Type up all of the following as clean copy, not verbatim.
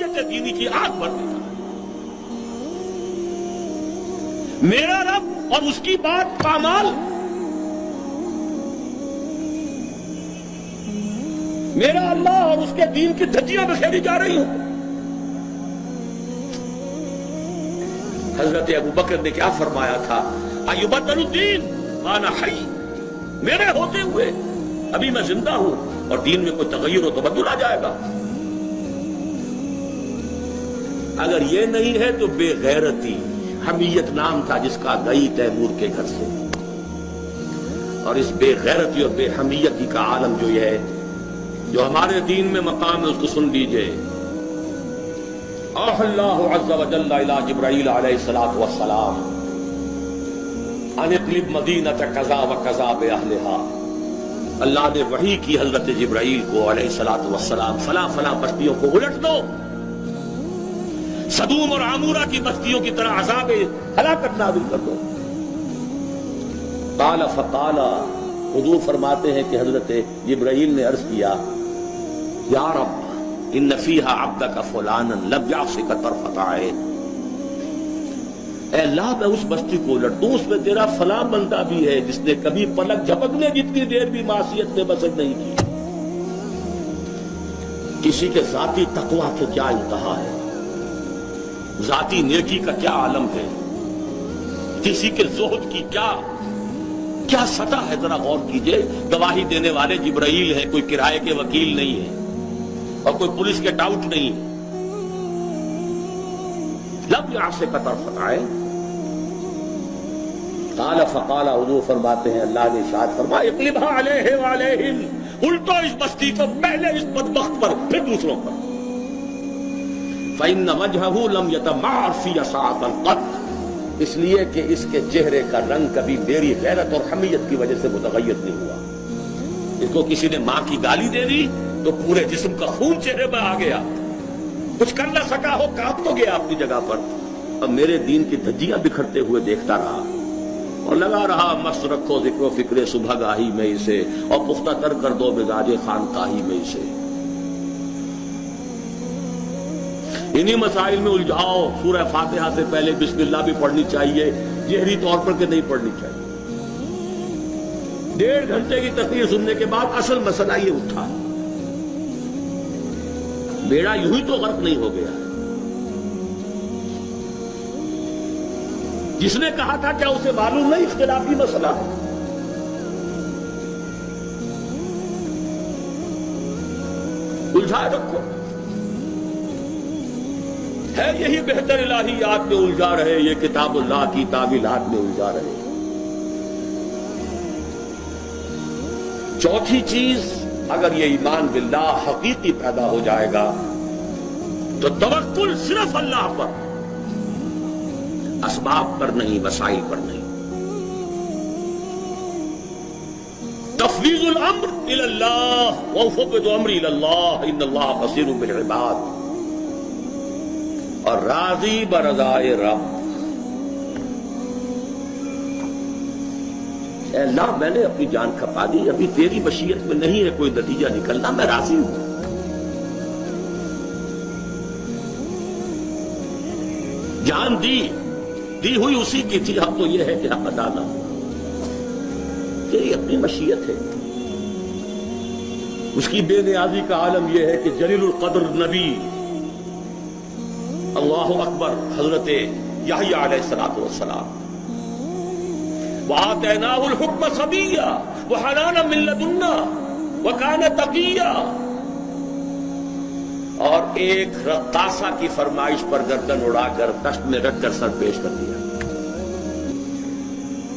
حمیت دینی کی آگ بھر دیتا ہے۔ میرا رب اور اس کی بات پامال، میرا اللہ اور اس کے دین کی دھجیاں بکھیری جا رہی ہوں۔ حضرت ابوبکر نے کیا فرمایا تھا؟ ایبدل الدین وانا حی، میرے ہوتے ہوئے ابھی میں زندہ ہوں اور دین میں کوئی تغیر و تبدل آ جائے گا۔ اگر یہ نہیں ہے تو بے غیرتی، حمیت نام تھا جس کا گئی تیمور کے گھر سے، اور اس بے غیرتی اور بے حمیتی کا عالم جو یہ ہے، جو ہمارے دین میں مقام ہے، اس کو سن لیجئے۔ اوحی اللہ عز وجل الی جبرائیل علیہ الصلوۃ والسلام ان اقلب مدینۃ کذا و کذا باہلھا، اللہ نے وحی کی حضرت جبرائیل کو علیہ الصلوۃ والسلام، فلاں فلاں بستیوں کو الٹ دو، سدوم اور عمورہ کی بستیوں کی طرح عذاب ہلاکت نازل کر دو۔ قال فقال، حضور فرماتے ہیں کہ حضرت جبرائیل نے عرض کیا، یا رب ان فیہا عبدک فلانا لم یعصک طرفۃ عین، اے اللہ میں اس بستی کو الٹ دوں، اس میں تیرا فلاں بندہ بھی ہے جس نے کبھی پلک جھپکنے جتنی دیر بھی معصیت میں بسر نہیں کی۔ کسی کے ذاتی تقویٰ کے کیا انتہا ہے، ذاتی نیکی کا کیا عالم ہے، کسی کے زہد کی کیا سطح ہے، ذرا غور کیجئے۔ گواہی دینے والے جبرائیل ہیں، کوئی کرائے کے وکیل نہیں ہے اور کوئی پولیس کے ٹاؤٹ نہیں ہے۔ لم یعصک طرفۃ عین، قال فقال، حضور فرماتے ہیں اللہ نے ارشاد فرمایا، اقلبھا علیہ وعلیہم، الٹو اس بستی کو، پہلے اس بدبخت پر پھر دوسروں پر۔ فإن وجهه لم يتمعر في ساعة قط، اس لیے کہ اس کے چہرے کا رنگ کبھی میری غیرت اور حمیت کی وجہ سے متغیر نہیں ہوا۔ اس کو کسی نے ماں کی گالی دے دی تو پورے جسم کا خون چہرے میں آ گیا، کچھ کر نہ سکا ہو، کانپ تو گیا اپنی جگہ پر۔ اب میرے دین کی دھجیاں بکھرتے ہوئے دیکھتا رہا اور لگا رہا، مست رکھو ذکر و فکر صبح گاہی میں اسے، اور پختہ تر کر دو مزاج خانقاہی میں اسے۔ انہی مسائل میں الجھاؤ۔ سورہ فاتحہ سے پہلے بسم اللہ بھی پڑھنی چاہیے، جہری طور پر کہ نہیں پڑھنی چاہیے۔ 1.5 گھنٹے کی تقریر سننے کے بعد اصل مسئلہ یہ اٹھا، بیڑا یوں ہی تو غرق نہیں ہو گیا۔ جس نے کہا تھا کیا اسے معلوم نہیں اختلافی مسئلہ ہے؟ الجھائے رکھو، ہے یہی بہتر الہیات میں الجھا رہے، یہ کتاب اللہ کی تعویلات میں الجھا رہے۔ چوتھی چیز، اگر یہ ایمان باللہ حقیقی پیدا ہو جائے گا تو توکل صرف اللہ پر، اسباب پر نہیں، وسائل پر نہیں۔ تفویض الامر الی اللہ وافوض امری الی اللہ ان اللہ بصیر بالعباد، اور راضی برضائے رب۔ اے اللہ میں نے اپنی جان کھپا دی، ابھی تیری مشیت میں نہیں ہے کوئی نتیجہ نکلنا، میں راضی ہوں۔ جان دی ہوئی اسی کی تھی، اب تو یہ ہے کہ حق ادا نہ ہو، تیری اپنی مشیت ہے۔ اس کی بے نیازی کا عالم یہ ہے کہ جلیل القدر نبی، اللہ اکبر، حضرت یحییٰ علیہ السلام، وآتیناہ الحکم صبیا وحنانا من لدنا وکان تقیا، اور ایک رقاصہ کی فرمائش پر گردن اڑا کر دشت میں رکھ کر سر پیش کر دیا۔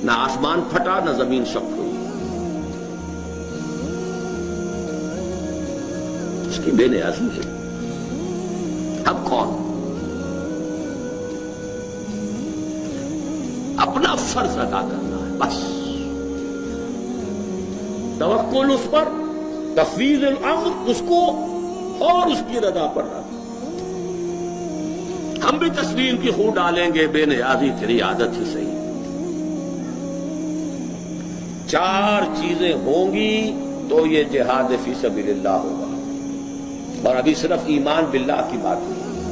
نہ آسمان پھٹا نہ زمین شق ہوئی، اس کی بے نیازی ہے۔ اب کون اپنا فرض ادا کرنا ہے، بس توکل اس پر، تفویض الامر اس کو، اور اس کی رضا پر رہا۔ ہم بھی تسلیم کی خون ڈالیں گے، بے نیازی تیری عادت ہی صحیح۔ 4 چیزیں ہوں گی تو یہ جہاد فی سبیل اللہ ہوگا، اور ابھی صرف ایمان باللہ کی بات ہوئی۔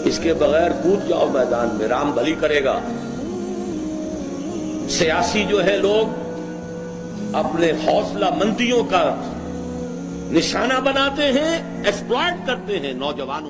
اس کے بغیر کود جاؤ میدان میں، رام بھلی کرے گا۔ سیاسی جو ہے لوگ اپنے حوصلہ مندیوں کا نشانہ بناتے ہیں، ایکسپلائٹ کرتے ہیں نوجوانوں